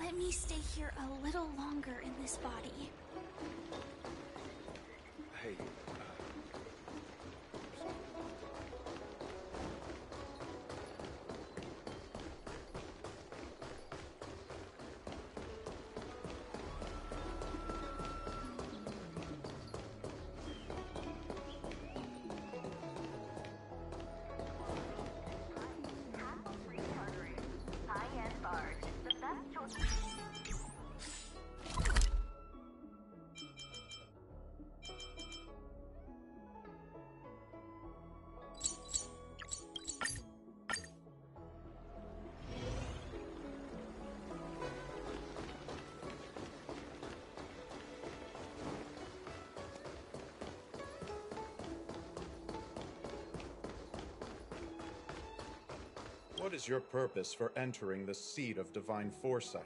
Let me stay here a little longer in this body. Hey, what is your purpose for entering the seat of divine foresight?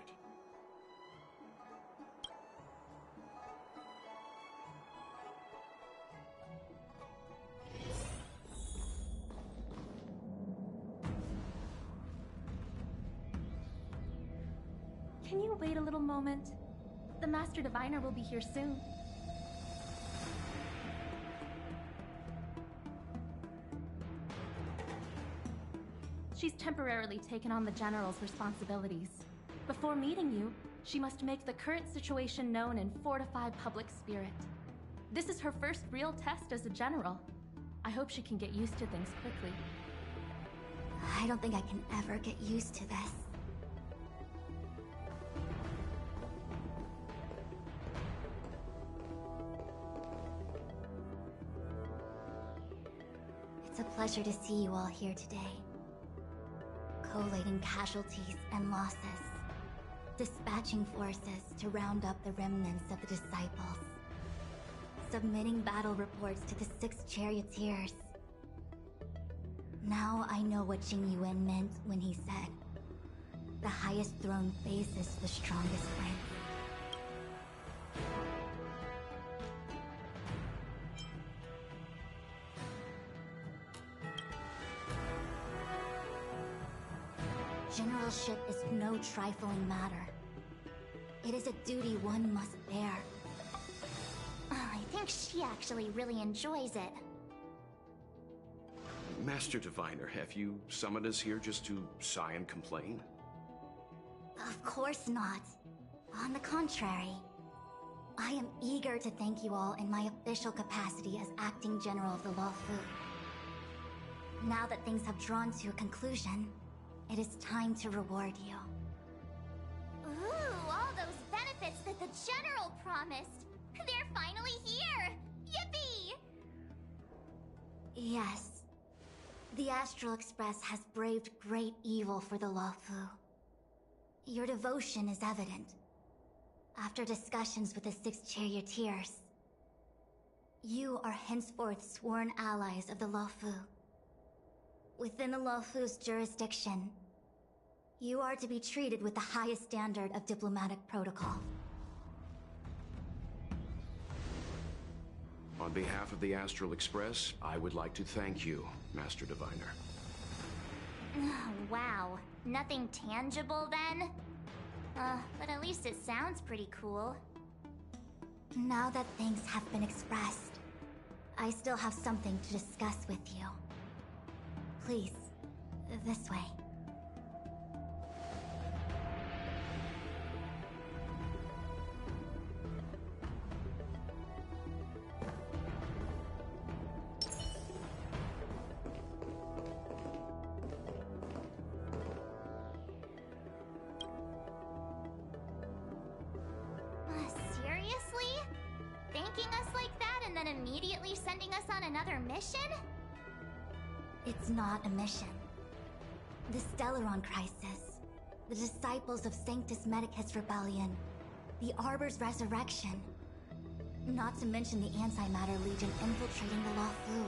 Can you wait a little moment? The Master Diviner will be here soon. She's temporarily taken on the General's responsibilities. Before meeting you, she must make the current situation known and fortify public spirit. This is her first real test as a General. I hope she can get used to things quickly. I don't think I can ever get used to this. It's a pleasure to see you all here today. Collating casualties and losses. Dispatching forces to round up the remnants of the disciples. Submitting battle reports to the 6 charioteers. Now I know what Jing Yuan meant when he said, "The highest throne faces the strongest rank." Generalship is no trifling matter. It is a duty one must bear. I think she actually really enjoys it. Master Diviner, have you summoned us here just to sigh and complain? Of course not. On the contrary, I am eager to thank you all in my official capacity as Acting General of the Luofu. Now that things have drawn to a conclusion, it is time to reward you. Ooh, all those benefits that the General promised! They're finally here! Yippee! Yes. The Astral Express has braved great evil for the Luofu. Your devotion is evident. After discussions with the 6 charioteers, you are henceforth sworn allies of the Luofu. Within the Luofu's jurisdiction, you are to be treated with the highest standard of diplomatic protocol. On behalf of the Astral Express, I would like to thank you, Master Diviner. Wow, nothing tangible then? But at least it sounds pretty cool. Now that things have been expressed, I still have something to discuss with you. Please, this way. Seriously? Thanking us like that and then immediately sending us on another mission? It's not a mission. The Stellaron Crisis, the Disciples of Sanctus Medicus Rebellion, the Arbor's resurrection, not to mention the Antimatter Legion infiltrating the Luofu.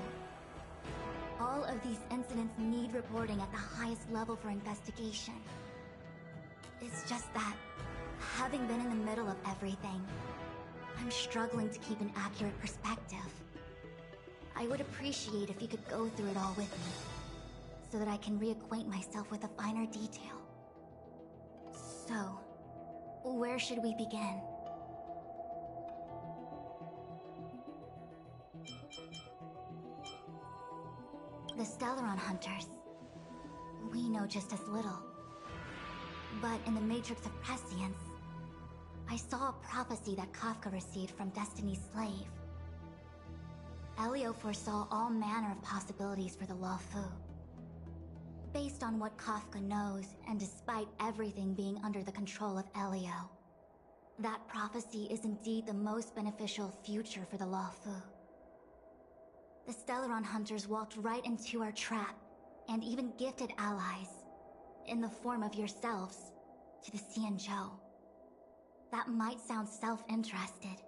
All of these incidents need reporting at the highest level for investigation. It's just that, having been in the middle of everything, I'm struggling to keep an accurate perspective. I would appreciate if you could go through it all with me, so that I can reacquaint myself with the finer detail. So, where should we begin? The Stellaron Hunters. We know just as little. But in the Matrix of Prescience, I saw a prophecy that Kafka received from Destiny's slave. Elio foresaw all manner of possibilities for the Luofu. Based on what Kafka knows, and despite everything being under the control of Elio, that prophecy is indeed the most beneficial future for the Luofu. The Stellaron Hunters walked right into our trap, and even gifted allies, in the form of yourselves, to the Xianzhou. That might sound self-interested,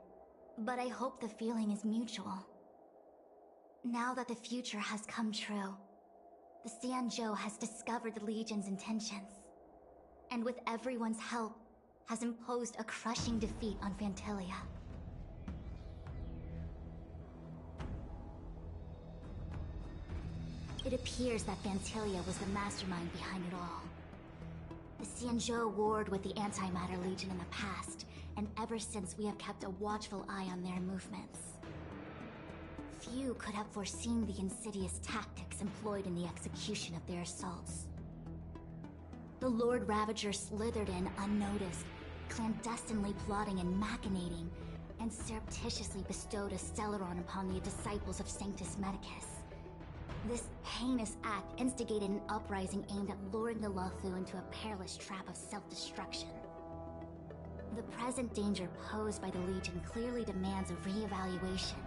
but I hope the feeling is mutual. Now that the future has come true, the Xianzhou has discovered the Legion's intentions, and with everyone's help, has imposed a crushing defeat on Phantilia. It appears that Phantilia was the mastermind behind it all. The Xianzhou warred with the Antimatter Legion in the past, and ever since we have kept a watchful eye on their movements. Few could have foreseen the insidious tactics employed in the execution of their assaults. The Lord Ravager slithered in unnoticed, clandestinely plotting and machinating, and surreptitiously bestowed a Stellaron upon the disciples of Sanctus Medicus. This heinous act instigated an uprising aimed at luring the Luofu into a perilous trap of self-destruction. The present danger posed by the Legion clearly demands a re-evaluation.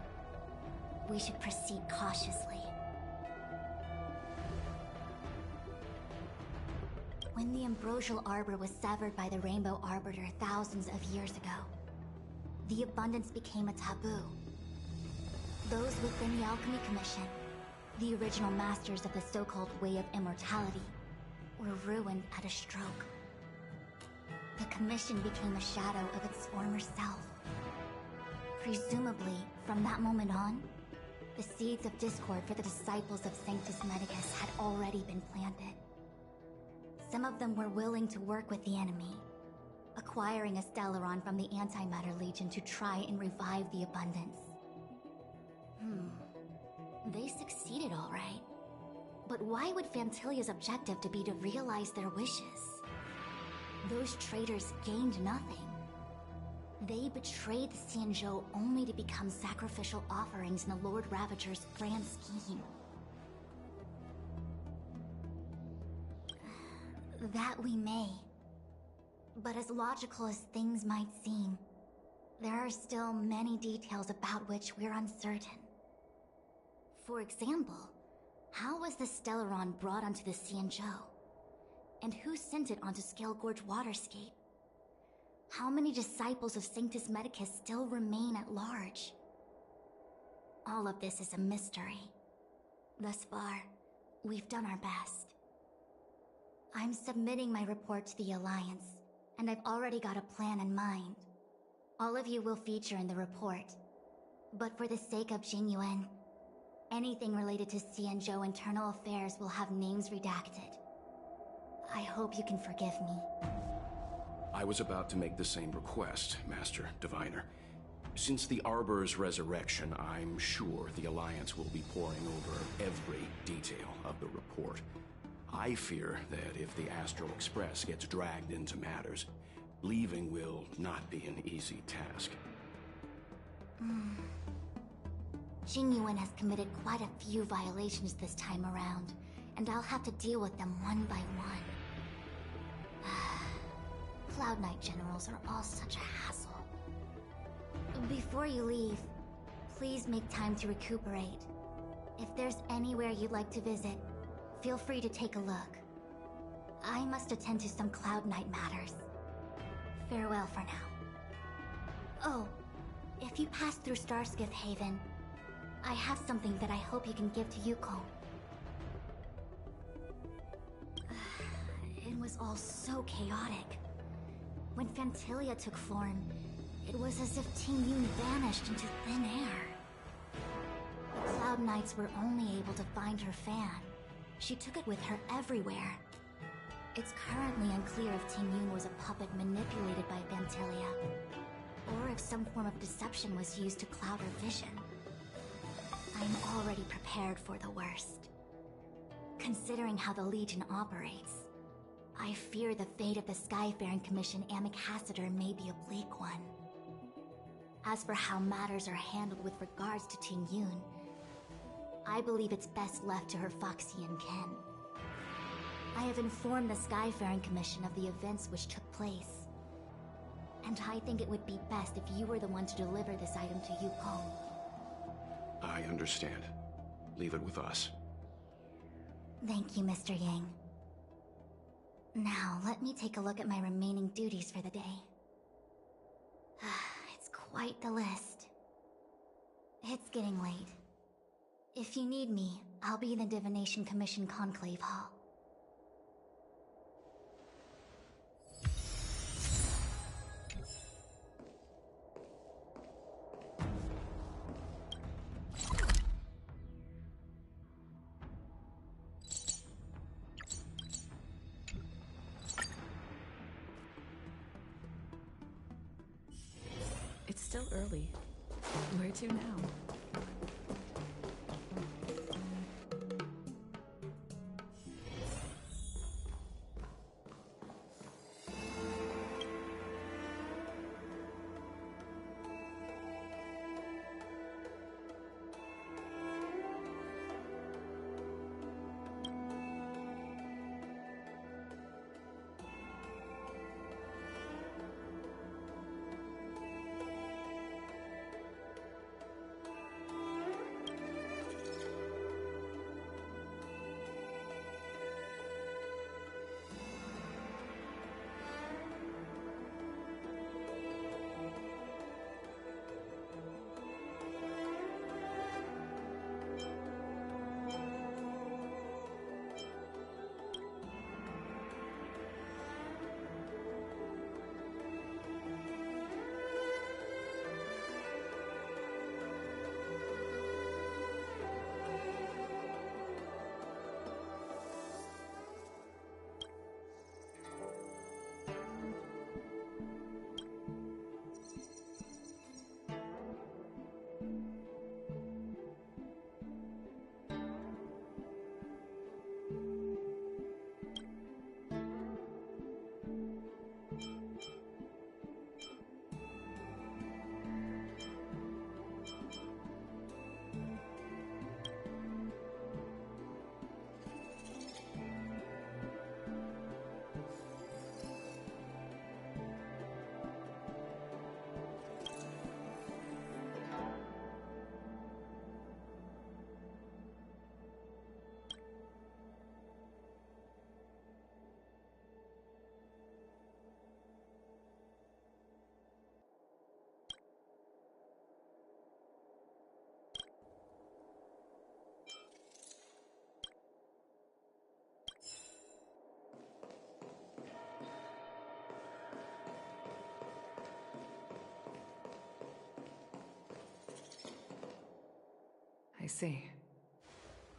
We should proceed cautiously. When the Ambrosial Arbor was severed by the Rainbow Arbiter thousands of years ago, the Abundance became a taboo. Those within the Alchemy Commission, the original masters of the so-called Way of Immortality, were ruined at a stroke. The Commission became a shadow of its former self. Presumably, from that moment on, the seeds of discord for the disciples of Sanctus Medicus had already been planted. Some of them were willing to work with the enemy, acquiring a Stellaron from the Antimatter Legion to try and revive the Abundance. They succeeded all right. But why would Phantylia's objective to be to realize their wishes? Those traitors gained nothing. They betrayed the Xianzhou only to become sacrificial offerings in the Lord Ravager's grand scheme. That we may. But as logical as things might seem, there are still many details about which we're uncertain. For example, how was the Stellaron brought onto the Xianzhou? And who sent it onto Scale Gorge Waterscape? How many disciples of Sanctus Medicus still remain at large? All of this is a mystery. Thus far, we've done our best. I'm submitting my report to the Alliance, and I've already got a plan in mind. All of you will feature in the report. But for the sake of Jingyuan, anything related to Xianzhou internal affairs will have names redacted. I hope you can forgive me. I was about to make the same request, Master Diviner. Since the Arbor's resurrection, I'm sure the Alliance will be poring over every detail of the report. I fear that if the Astral Express gets dragged into matters, leaving will not be an easy task. Jingyuan has committed quite a few violations this time around, and I'll have to deal with them one by one. Cloud Knight generals are all such a hassle. Before you leave, please make time to recuperate. If there's anywhere you'd like to visit, feel free to take a look. I must attend to some Cloud Knight matters. Farewell for now. Oh, if you pass through Starskiff Haven, I have something that I hope you can give to Yuko. It was all so chaotic. When Phantylia took form, it was as if Tingyun vanished into thin air. The Cloud Knights were only able to find her fan. She took it with her everywhere. It's currently unclear if Tingyun was a puppet manipulated by Phantylia, or if some form of deception was used to cloud her vision. I'm already prepared for the worst. Considering how the Legion operates, I fear the fate of the Skyfaring Commission Ambassador may be a bleak one. As for how matters are handled with regards to Tingyun, I believe it's best left to her Foxian kin. I have informed the Skyfaring Commission of the events which took place, and I think it would be best if you were the one to deliver this item to Yuko. I understand. Leave it with us. Thank you, Mr. Yang. Now, let me take a look at my remaining duties for the day. It's quite the list. It's getting late. If you need me, I'll be in the Divination Commission Conclave Hall. It's still early. Where to now? see.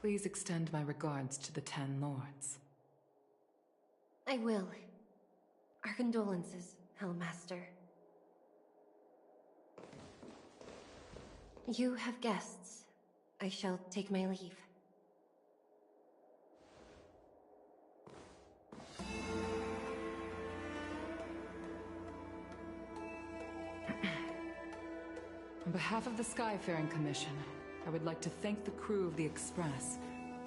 Please extend my regards to the 10 lords. I will. Our condolences, Hellmaster. You have guests. I shall take my leave. On behalf of the Skyfaring Commission, I would like to thank the crew of the Express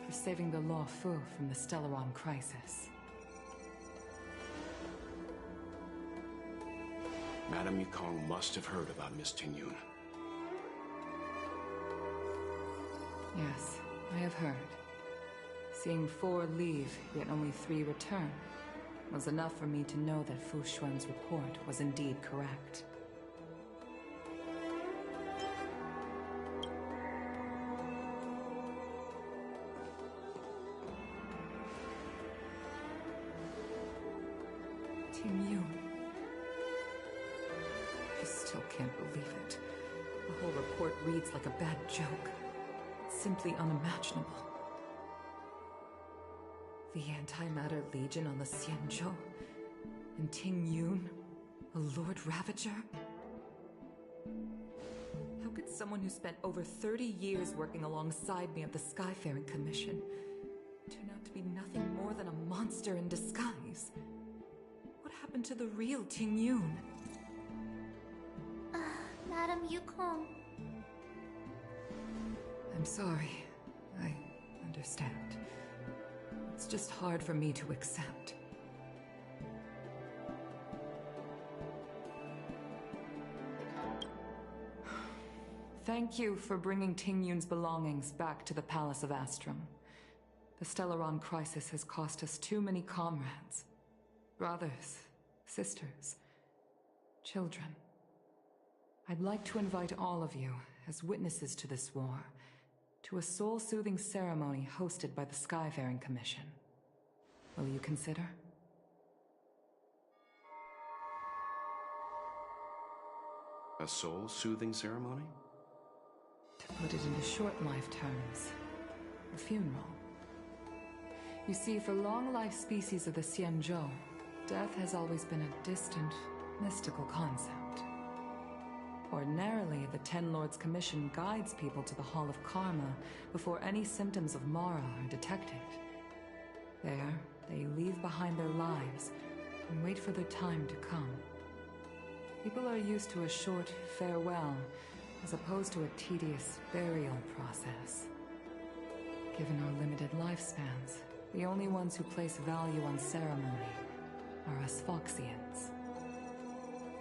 for saving the Luofu from the Stellaron crisis. Madame Yukong must have heard about Miss Tingyun. Yes, I have heard. Seeing 4 leave, yet only 3 return, was enough for me to know that Fu Xuan's report was indeed correct. Tingyun. I still can't believe it. The whole report reads like a bad joke. It's simply unimaginable. The Antimatter Legion on the Xianzhou, and Tingyun, a Lord Ravager? How could someone who spent over 30 years working alongside me at the Skyfaring Commission turn out to be nothing more than a monster in disguise? What happened to the real Tingyun? Madame Yukong. I'm sorry. I understand. It's just hard for me to accept. Thank you for bringing Tingyun's belongings back to the Palace of Astrum. The Stellaron crisis has cost us too many comrades. Brothers, sisters, children. I'd like to invite all of you, as witnesses to this war, to a soul-soothing ceremony hosted by the Skyfaring Commission. Will you consider? A soul-soothing ceremony? To put it into short life terms, a funeral. You see, for long-life species of the Xianzhou, death has always been a distant, mystical concept. Ordinarily, the Ten Lords Commission guides people to the Hall of Karma before any symptoms of Mara are detected. There, they leave behind their lives and wait for their time to come. People are used to a short farewell as opposed to a tedious burial process. Given our limited lifespans, the only ones who place value on ceremony are us Foxians.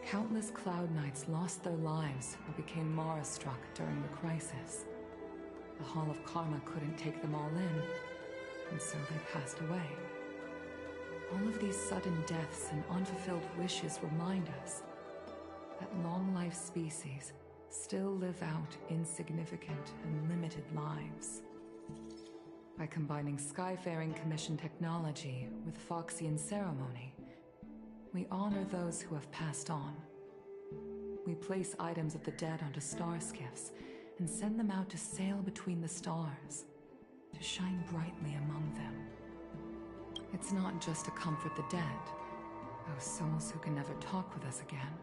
Countless Cloud Knights lost their lives or became Mara-struck during the crisis. The Hall of Karma couldn't take them all in, and so they passed away. All of these sudden deaths and unfulfilled wishes remind us that long-life species still live out insignificant and limited lives. By combining Skyfaring Commission technology with Foxian ceremony, we honor those who have passed on. We place items of the dead onto star skiffs and send them out to sail between the stars, to shine brightly among them. It's not just to comfort the dead, those souls who can never talk with us again,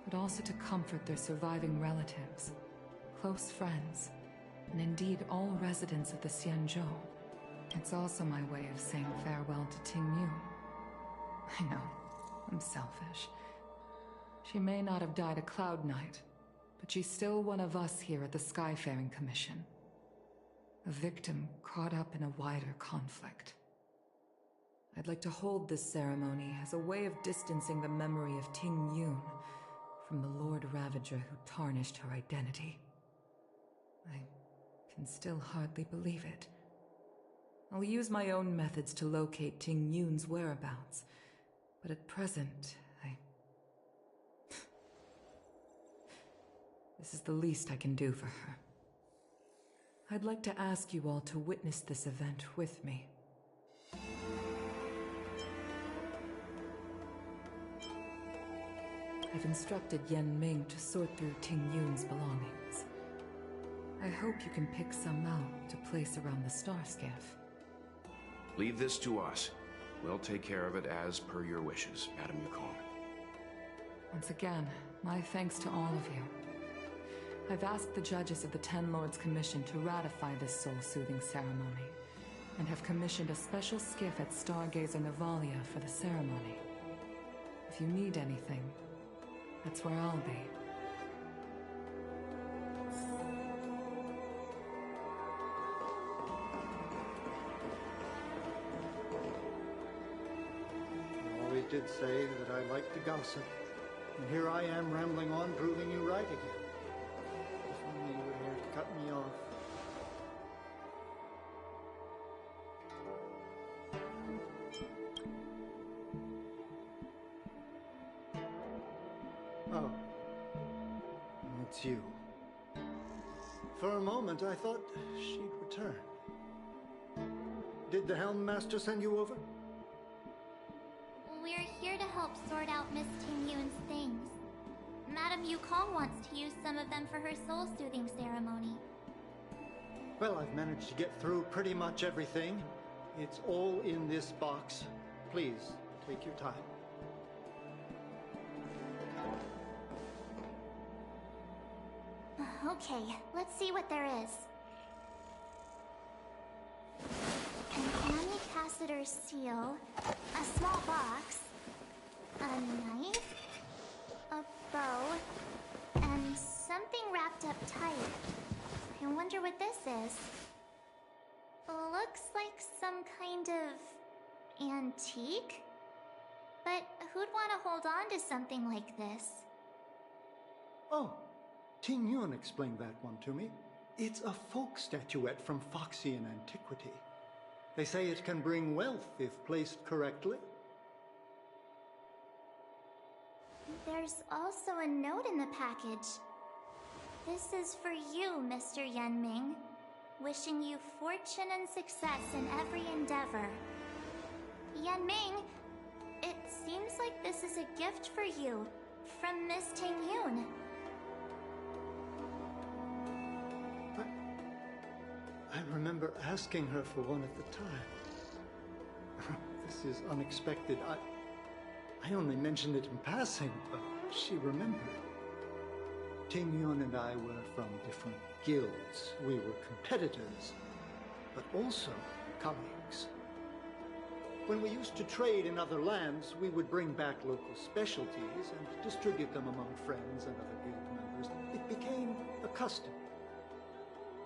but also to comfort their surviving relatives, close friends, and indeed all residents of the Xianzhou. It's also my way of saying farewell to Tingyun. I know, I'm selfish. She may not have died a Cloud Knight, but she's still one of us here at the Skyfaring Commission. A victim caught up in a wider conflict. I'd like to hold this ceremony as a way of distancing the memory of Tingyun from the Lord Ravager who tarnished her identity. I can still hardly believe it. I'll use my own methods to locate Tingyun's whereabouts, but at present, This is the least I can do for her. I'd like to ask you all to witness this event with me. I've instructed Yan Ming to sort through Tingyun's belongings. I hope you can pick some out to place around the star skiff. Leave this to us. We'll take care of it as per your wishes, Madame Yukong. Once again, my thanks to all of you. I've asked the judges of the Ten Lords Commission to ratify this soul-soothing ceremony, and have commissioned a special skiff at Stargazer Navalia for the ceremony. If you need anything, that's where I'll be. You always did say that I liked to gossip, and here I am rambling on, proving you right again. If only you were here to cut me off. Oh. It's you. For a moment, I thought she'd return. Did the Helm Master send you over? We're here to help sort out Miss Ting-Yun's things. Madame Yukong wants to use some of them for her soul-soothing ceremony. Well, I've managed to get through pretty much everything. It's all in this box. Please, take your time. Okay, let's see what there is. An Capacitor seal, a small box, a knife, a bow, and something wrapped up tight. I wonder what this is. Looks like some kind of antique? But who'd want to hold on to something like this? Oh, Ting Yun explained that one to me. It's a folk statuette from Foxian antiquity. They say it can bring wealth if placed correctly. There's also a note in the package. This is for you, Mr. Yanming. Wishing you fortune and success in every endeavor. Yanming, it seems like this is a gift for you from Miss Ting-Yun. I remember asking her for one at the time. This is unexpected. I only mentioned it in passing, but she remembered. Ting Yun and I were from different guilds. We were competitors, but also colleagues. When we used to trade in other lands, we would bring back local specialties and distribute them among friends and other guild members. It became a custom.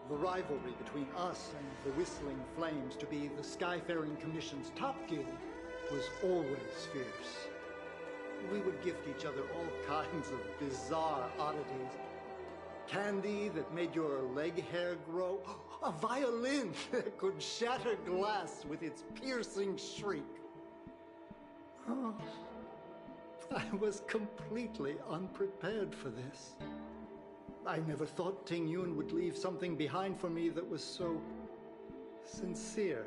The rivalry between us and the Whistling Flames to be the Skyfaring Commission's top guild was always fierce. We would gift each other all kinds of bizarre oddities. Candy that made your leg hair grow. A violin that could shatter glass with its piercing shriek. Oh, I was completely unprepared for this. I never thought Ting Yun would leave something behind for me that was so sincere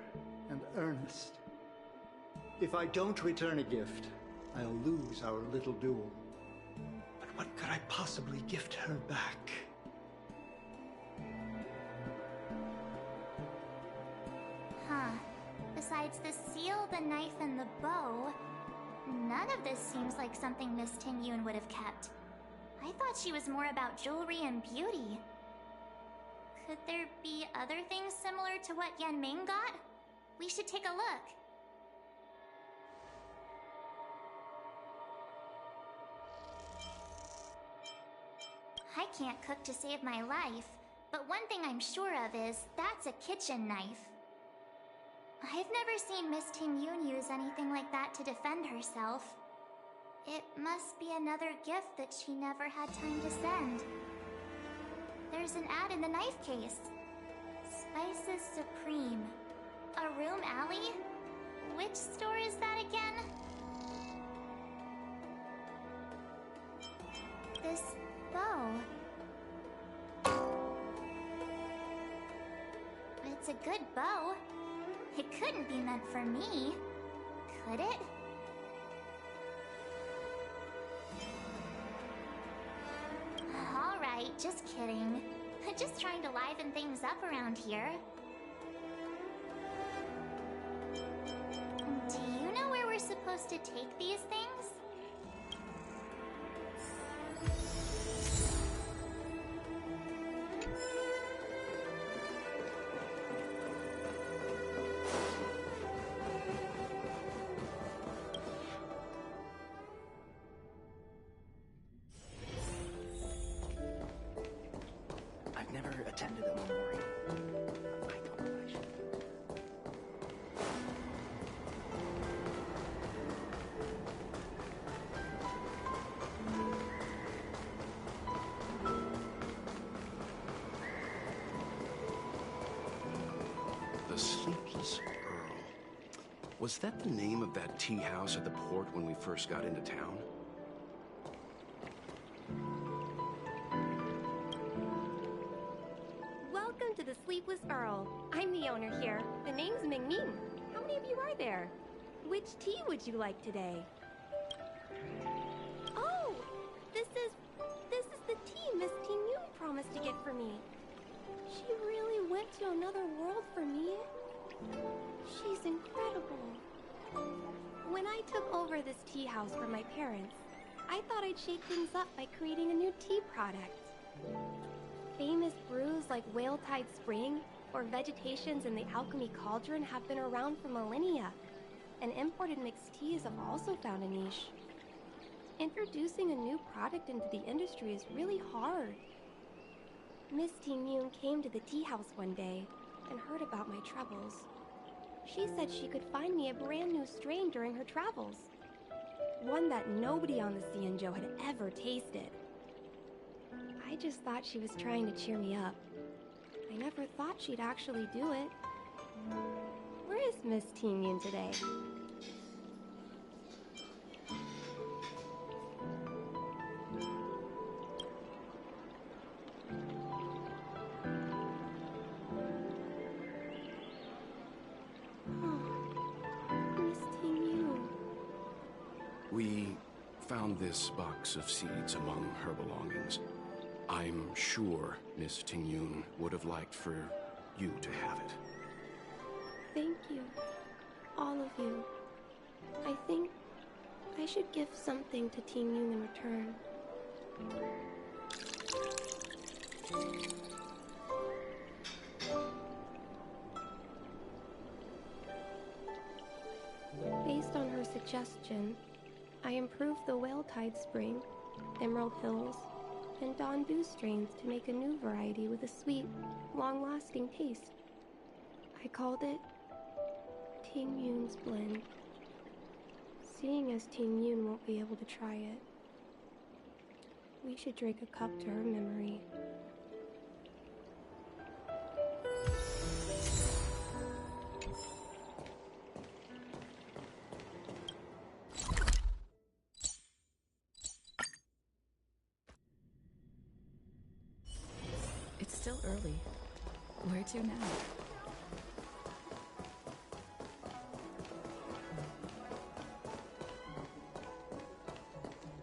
and earnest. If I don't return a gift, I'll lose our little duel. But what could I possibly gift her back? Huh. Besides the seal, the knife, and the bow, none of this seems like something Miss Ting-Yun would have kept. I thought she was more about jewelry and beauty. Could there be other things similar to what Yanming got? We should take a look. I can't cook to save my life, but one thing I'm sure of is that's a kitchen knife. I've never seen Miss Ting-Yun use anything like that to defend herself. It must be another gift that she never had time to send. There's an ad in the knife case. Spices Supreme. A room alley? Which store is that again? This bow. It's a good bow. It couldn't be meant for me, could it? Alright, just kidding. Just trying to liven things up around here. Do you know where we're supposed to take these things? I've never attended a memorial. I don't know I should. The Sleepless Earl. Was that the name of that tea house at the port when we first got into town? Welcome to the Sleepless Earl. I'm the owner here. The name's Ming Ming. How many of you are there? Which tea would you like today? Oh, this is the tea Miss Ting Yun promised to get for me. She really went to another world for me. She's incredible. When I took over this tea house from my parents, I thought I'd shake things up by creating a new tea product. Famous brews like Whale Tide Spring or Vegetations in the Alchemy Cauldron have been around for millennia, and imported mixed teas have also found a niche. Introducing a new product into the industry is really hard. Miss Ting Yun came to the tea house one day and heard about my troubles. She said she could find me a brand new strain during her travels, one that nobody on the Xianzhou had ever tasted. I just thought she was trying to cheer me up. I never thought she'd actually do it. Where is Miss Ting Yun today? Miss Ting Yun. We found this box of seeds among her belongings. I'm sure Miss Ting Yun would have liked for you to have it. Thank you. All of you. I think I should give something to Ting Yun in return. Based on her suggestion, I improved the Whale Tide Spring, Emerald Hills, and Dawn Dew strains to make a new variety with a sweet, long-lasting taste. I called it Ting Yun's Blend. Seeing as Ting Yun won't be able to try it, we should drink a cup to her memory. It's still early. Where to now?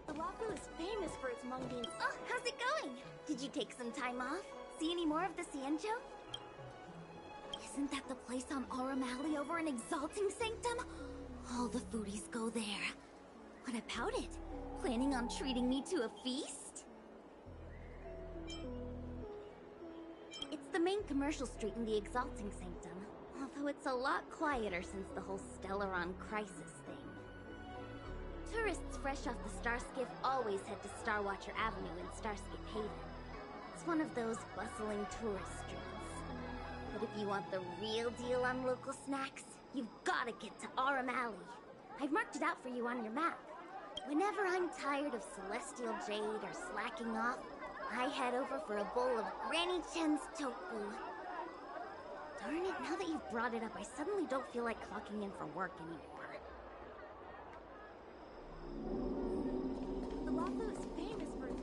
The Luofu is famous for its mung beans. Oh, how's it going? Did you take some time off? See any more of the Xianzhou? Isn't that the place on Aurum Alley over in Exalting Sanctum? All the foodies go there. What about it? Planning on treating me to a feast? It's the main commercial street in the Exalting Sanctum, although it's a lot quieter since the whole Stellaron crisis thing. Tourists fresh off the Starskiff always head to Starwatcher Avenue in Starskip Haven. It's one of those bustling tourist streets. But if you want the real deal on local snacks, you've gotta get to Aurum Alley. I've marked it out for you on your map. Whenever I'm tired of Celestial Jade or slacking off, I head over for a bowl of Granny Chen's tofu. Darn it, now that you've brought it up, I suddenly don't feel like clocking in for work anymore. The Luofu is famous for its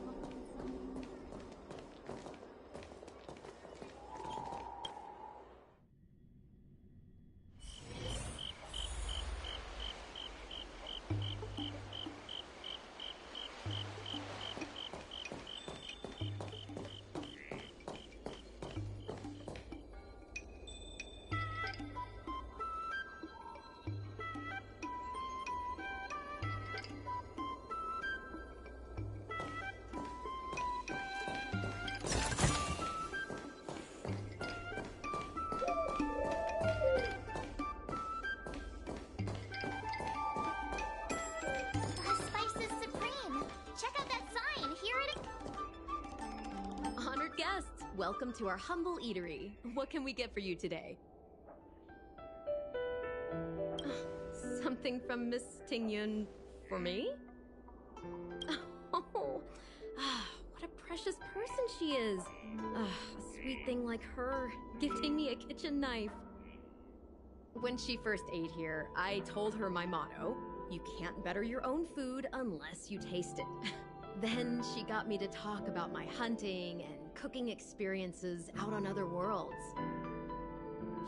Smart guests, welcome to our humble eatery. What can we get for you today? Something from Miss Tingyun for me? Oh, what a precious person she is. A sweet thing like her, gifting me a kitchen knife. When she first ate here, I told her my motto: you can't better your own food unless you taste it. Then she got me to talk about my hunting and cooking experiences out on other worlds.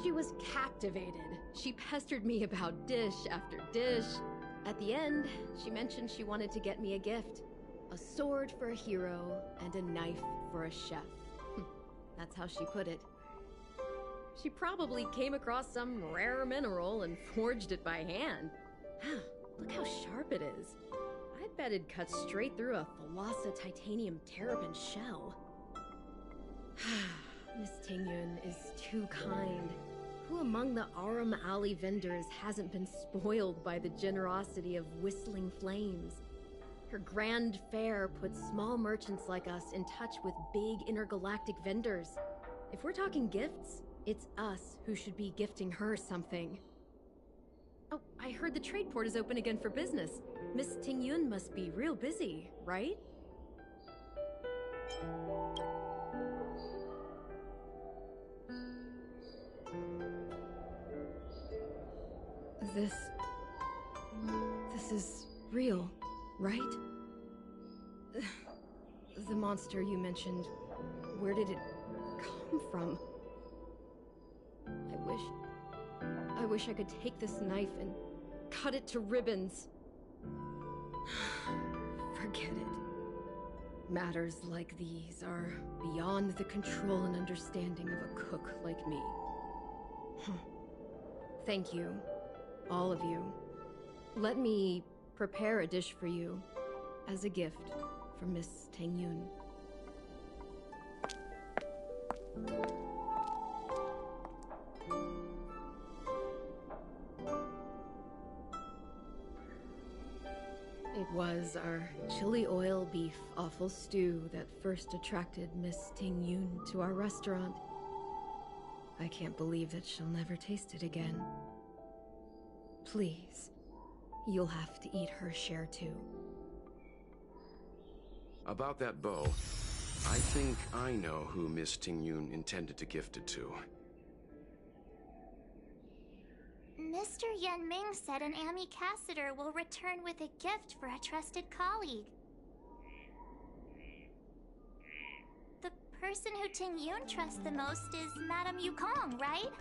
She was captivated. She pestered me about dish after dish. At the end, she mentioned she wanted to get me a gift. A sword for a hero and a knife for a chef. That's how she put it. She probably came across some rare mineral and forged it by hand. Look how sharp it is. I bet it'd cut straight through a Thalassa titanium terrapin shell. Miss Tingyun is too kind. Who among the Aram Alley vendors hasn't been spoiled by the generosity of Whistling Flames? Her grand fare puts small merchants like us in touch with big intergalactic vendors. If we're talking gifts, it's us who should be gifting her something. Oh, I heard the trade port is open again for business. Miss Tingyun must be real busy, right? This is real, right? The monster you mentioned, where did it come from? I wish I could take this knife and cut it to ribbons. Forget it. Matters like these are beyond the control and understanding of a cook like me. Thank you, all of you. Let me prepare a dish for you as a gift from Miss Tingyun. It was our chili oil beef offal stew that first attracted Miss Tingyun to our restaurant. I can't believe that she'll never taste it again. Please, you'll have to eat her share too. About that bow, I think I know who Miss Tingyun intended to gift it to. Mr. Yanming said an ambassador will return with a gift for a trusted colleague. The person who Tingyun trusts the most is Madame Yukong, right?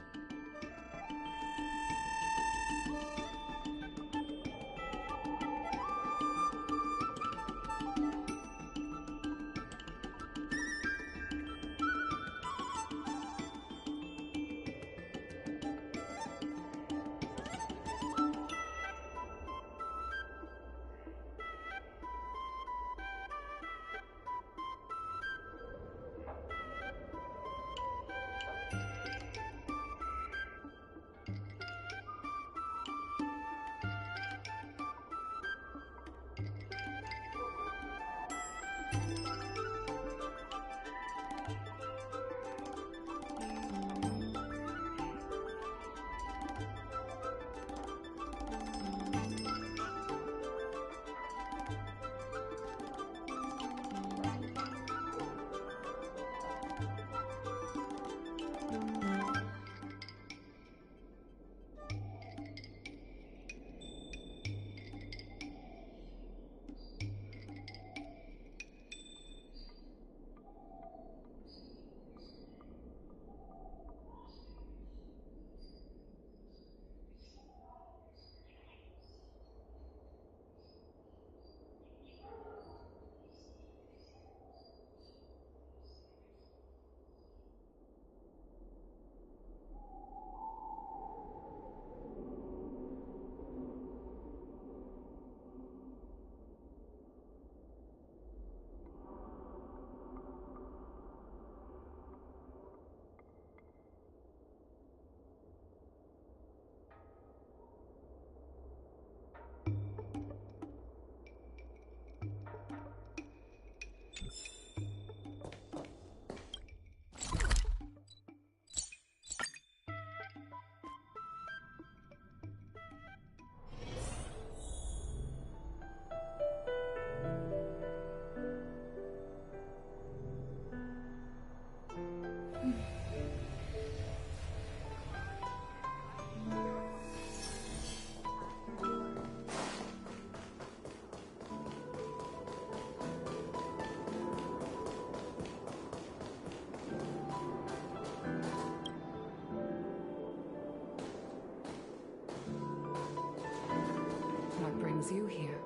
What brings you here?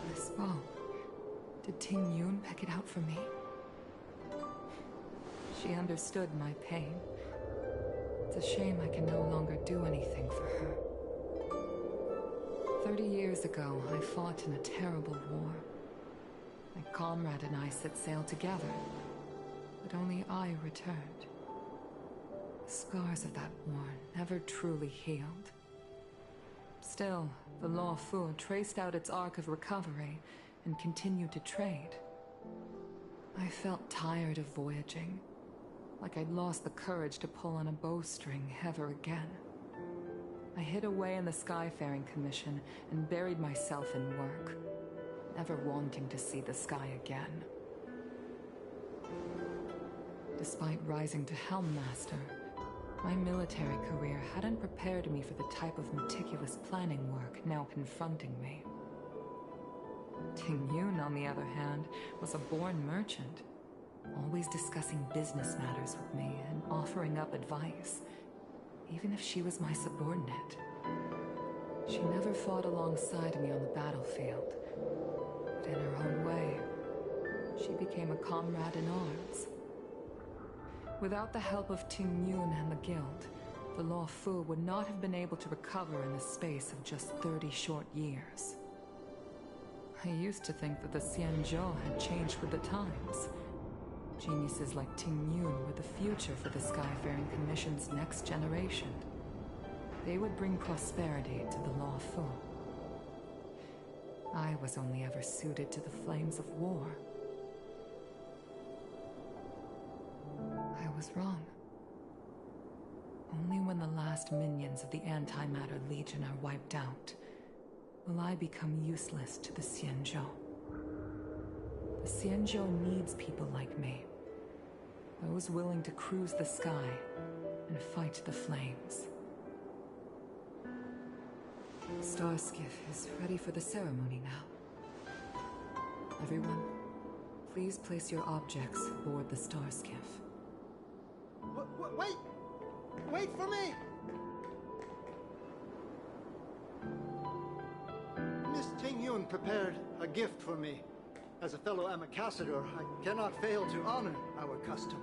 This bow. Did Ting Yun pick it out for me? She understood my pain. It's a shame I can no longer do anything for her. 30 years ago, I fought in a terrible war. My comrade and I set sail together, but only I returned. The scars of that war never truly healed. Still, the Luofu traced out its arc of recovery and continued to trade. I felt tired of voyaging, like I'd lost the courage to pull on a bowstring ever again. I hid away in the Skyfaring Commission and buried myself in work, never wanting to see the sky again. Despite rising to Helm Master, my military career hadn't prepared me for the type of meticulous planning work now confronting me. Ting Yun, on the other hand, was a born merchant, always discussing business matters with me and offering up advice, even if she was my subordinate. She never fought alongside me on the battlefield, but in her own way, she became a comrade in arms. Without the help of Ting Yun and the Guild, the Luofu would not have been able to recover in the space of just 30 short years. I used to think that the Xianzhou had changed with the times. Geniuses like Ting Yun were the future for the Skyfaring Commission's next generation. They would bring prosperity to the Luofu. I was only ever suited to the flames of war. I was wrong. Only when the last minions of the Antimatter Legion are wiped out will I become useless to the Xianzhou. The Xianzhou needs people like me, those willing to cruise the sky and fight the flames. Star Skiff is ready for the ceremony now. Everyone, please place your objects aboard the Star Skiff. Wait! Wait for me! Miss Ting Yun prepared a gift for me. As a fellow ambassador, I cannot fail to honor our custom.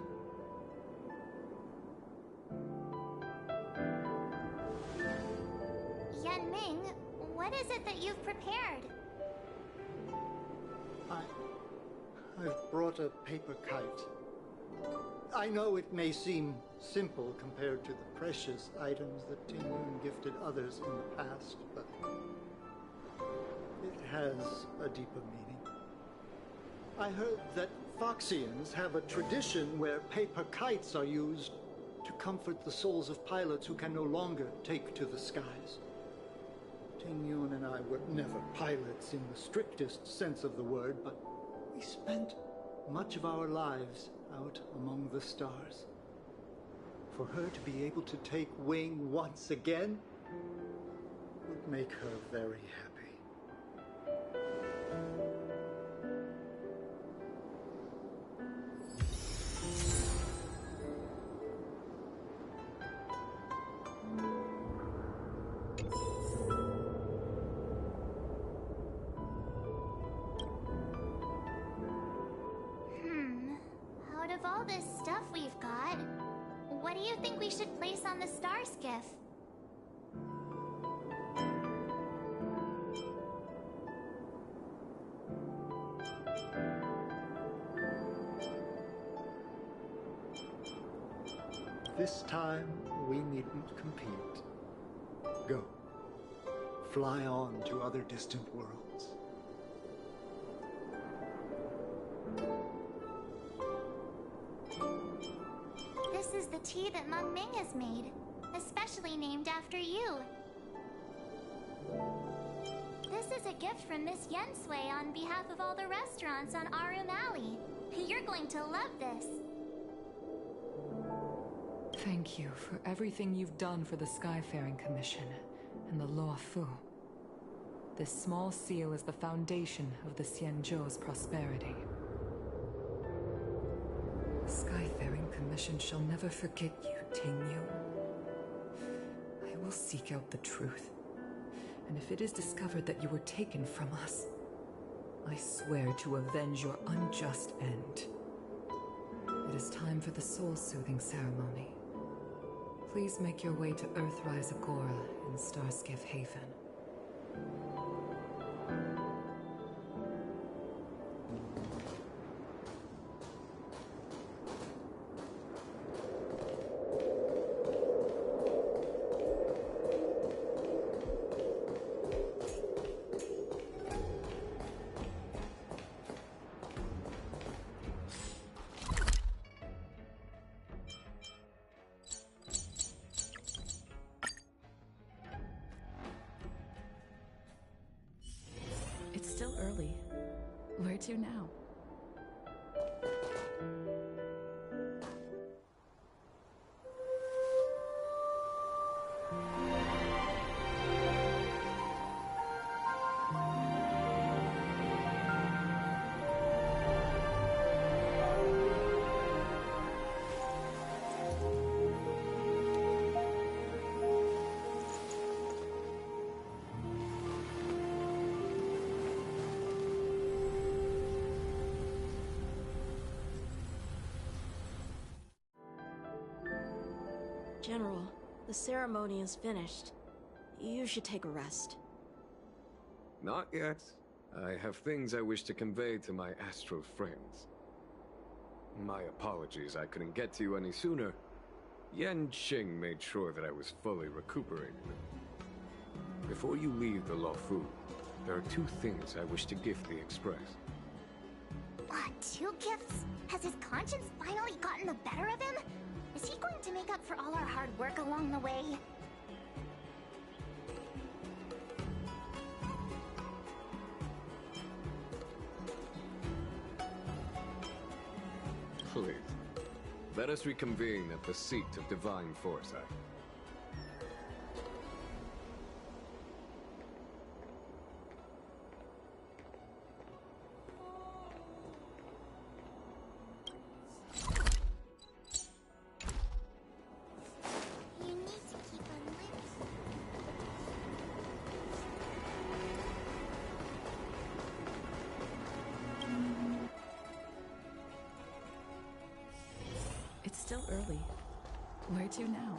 Yanming, what is it that you've prepared? I've brought a paper kite. I know it may seem simple compared to the precious items that Ting Yun gifted others in the past, but it has a deeper meaning. I heard that Foxians have a tradition where paper kites are used to comfort the souls of pilots who can no longer take to the skies. Ting Yun and I were never pilots in the strictest sense of the word, but we spent much of our lives out among the stars. For her to be able to take wing once again would make her very happy. Out of all this stuff we've got, what do you think we should place on the Star Skiff? This time, we needn't compete. Go. Fly on to other distant worlds. This is the tea that Meng Ming has made, especially named after you. is a gift from Miss Yensui on behalf of all the restaurants on Arum Alley. You're going to love this. Thank you for everything you've done for the Skyfaring Commission and the Luofu. This small seal is the foundation of the Xianzhou's prosperity. The Skyfaring Commission shall never forget you, Ting-Yu. I will seek out the truth. And if it is discovered that you were taken from us, I swear to avenge your unjust end. It is time for the soul-soothing ceremony. Please make your way to Earthrise Agora in Starskiff Haven. It's still early. Where to now? General, the ceremony is finished. You should take a rest. Not yet. I have things I wish to convey to my astral friends. My apologies I couldn't get to you any sooner. Yan Qing made sure that I was fully recuperated. Before you leave the Luofu, there are two things I wish to gift the Express. What, 2 gifts? Has his conscience finally gotten the better of him? Is he going to make up for all our hard work along the way? Please, let us reconvene at the seat of divine foresight. It's still early. Where to now?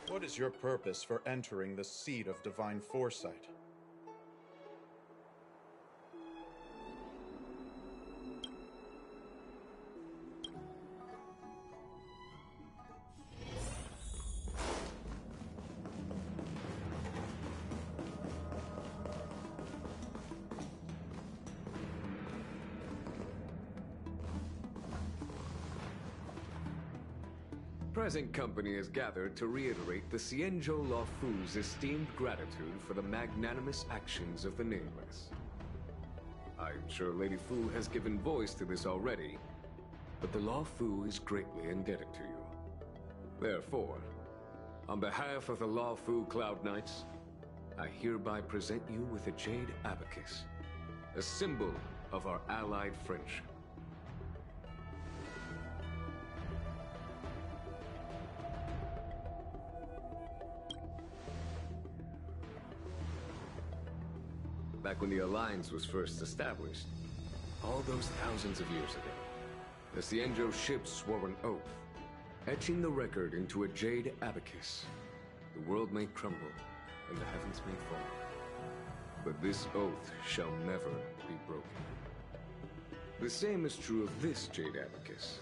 What is your purpose for entering the seat of divine foresight? Present company is gathered to reiterate the XianzhouLuofu's esteemed gratitude for the magnanimous actions of the Nameless. I'm sure Lady Fu has given voice to this already, but the Luofu is greatly indebted to you. Therefore, on behalf of the Luofu Cloud Knights, I hereby present you with a jade abacus, a symbol of our allied friendship. Back when the Alliance was first established, all those thousands of years ago, the Xianzhou ships swore an oath, etching the record into a jade abacus. The world may crumble, and the heavens may fall, but this oath shall never be broken. The same is true of this jade abacus.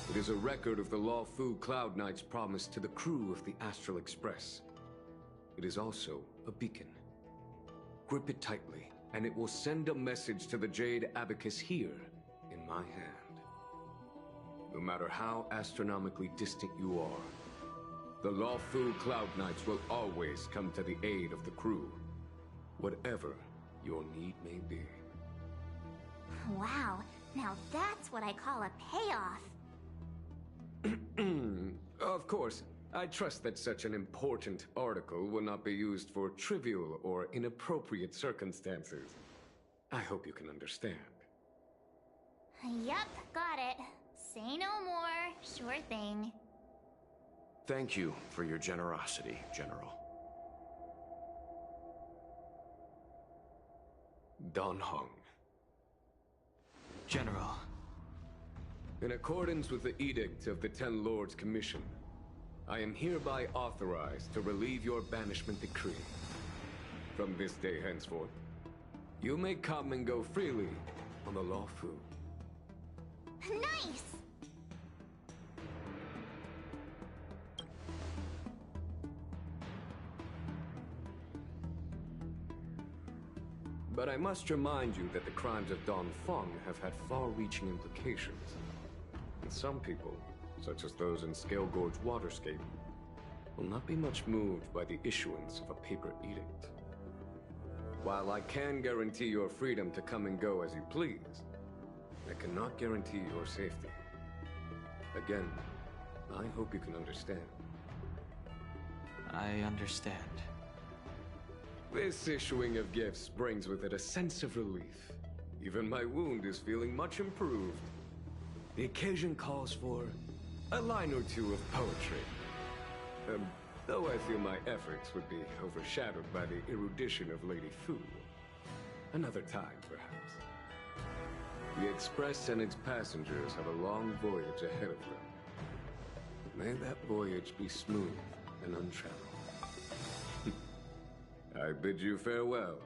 It is a record of the Luofu Cloud Knight's promise to the crew of the Astral Express. it is also a beacon. Grip it tightly, and it will send a message to the Jade Abacus here, in my hand. No matter how astronomically distant you are, the Luofu Cloud Knights will always come to the aid of the crew, whatever your need may be. Wow, now that's what I call a payoff. Of course, I trust that such an important article will not be used for trivial or inappropriate circumstances. I hope you can understand. Yep, got it. Say no more. Sure thing. Thank you for your generosity, General. Dan Heng. General. In accordance with the Edict of the Ten Lords Commission, I am hereby authorized to relieve your banishment decree. From this day henceforth, you may come and go freely on the Luofu. Nice! But I must remind you that the crimes of Don Feng have had far-reaching implications. And some people, such as those in Scale Gorge Waterscape, will not be much moved by the issuance of a paper edict. While I can guarantee your freedom to come and go as you please, I cannot guarantee your safety. Again, I hope you can understand. I understand. This issuing of gifts brings with it a sense of relief. Even my wound is feeling much improved. The occasion calls for a line or two of poetry. Though I feel my efforts would be overshadowed by the erudition of Lady Fu. Another time, perhaps. The Express and its passengers have a long voyage ahead of them. May that voyage be smooth and untrammeled. I bid you farewell.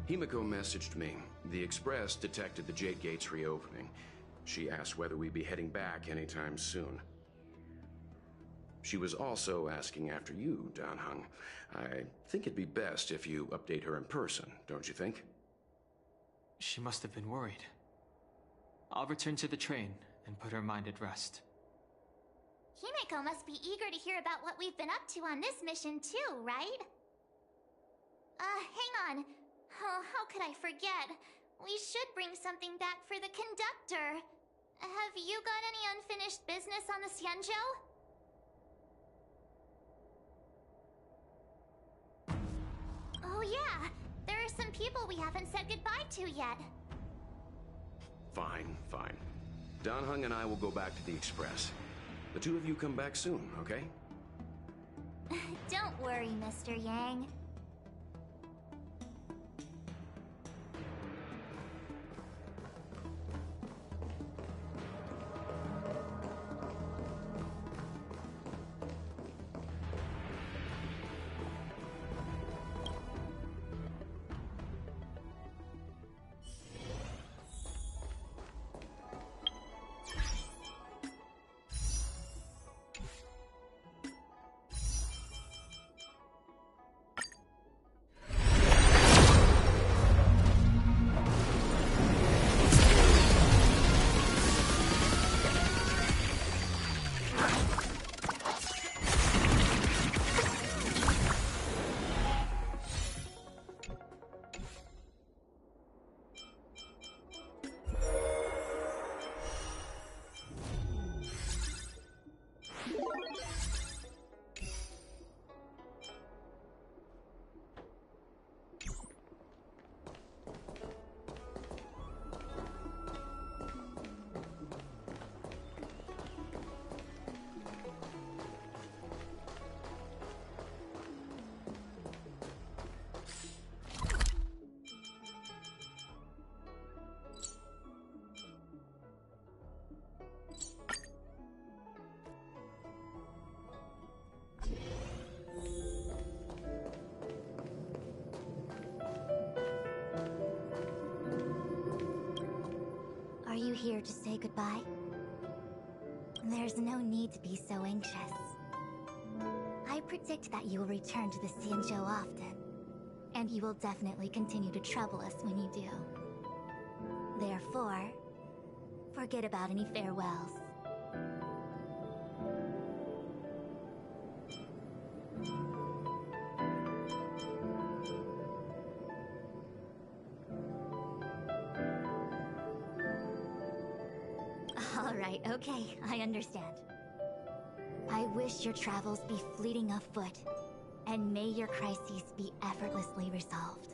Himiko messaged me. The Express detected the Jade Gates reopening. She asked whether we'd be heading back anytime soon. She was also asking after you, Dan Heng. I think it'd be best if you update her in person, don't you think? She must have been worried. I'll return to the train and put her mind at rest. Himeko must be eager to hear about what we've been up to on this mission too, right? Hang on. Oh, how could I forget? We should bring something back for the conductor. Have you got any unfinished business on the Xianzhou? Oh yeah, there are some people we haven't said goodbye to yet. Fine, fine. Dan Heng and I will go back to the Express. The two of you come back soon, okay? Don't worry, Mr. Yang. here to say goodbye? There's no need to be so anxious. I predict that you will return to the Xianzhou often, and you will definitely continue to trouble us when you do. Therefore, forget about any farewells. Alright, okay, I understand. I wish your travels be fleeting of foot, and may your crises be effortlessly resolved.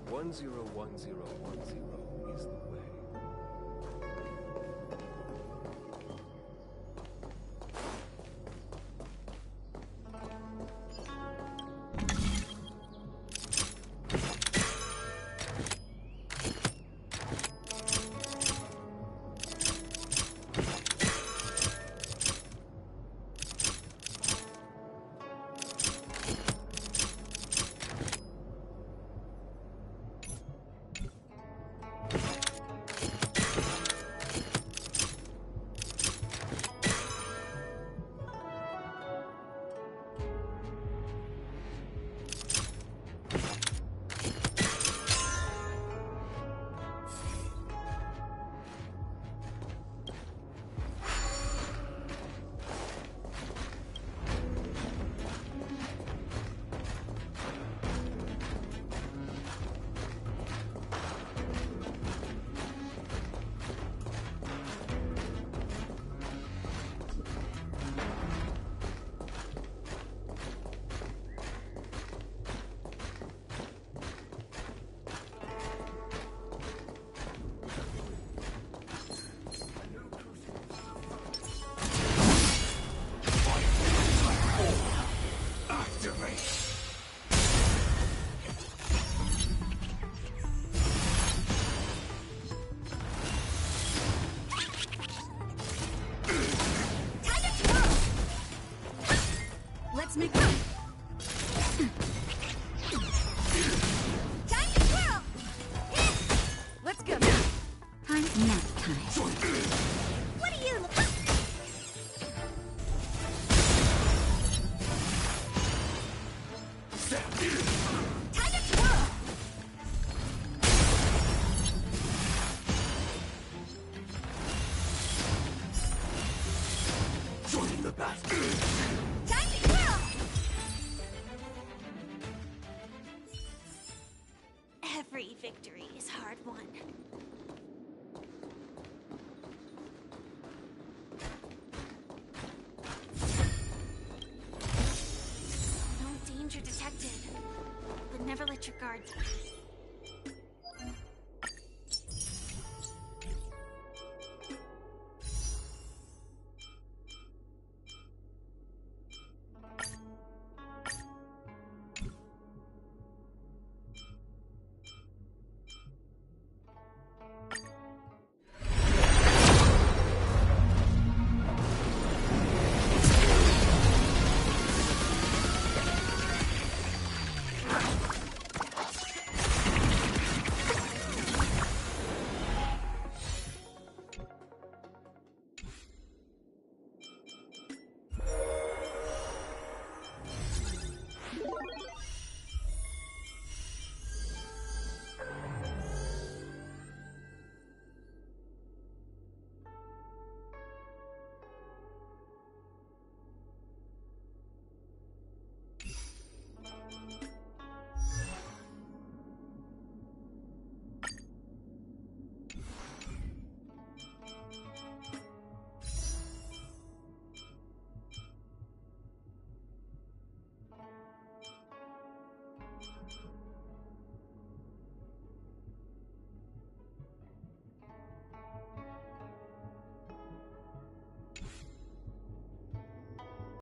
One 101010 is the way. Let's make it. Time to twirl! Let's go. Time's nap time. What are you? Time to twirl! Join the battle. Every victory is hard won. No danger detected, but never let your guard down.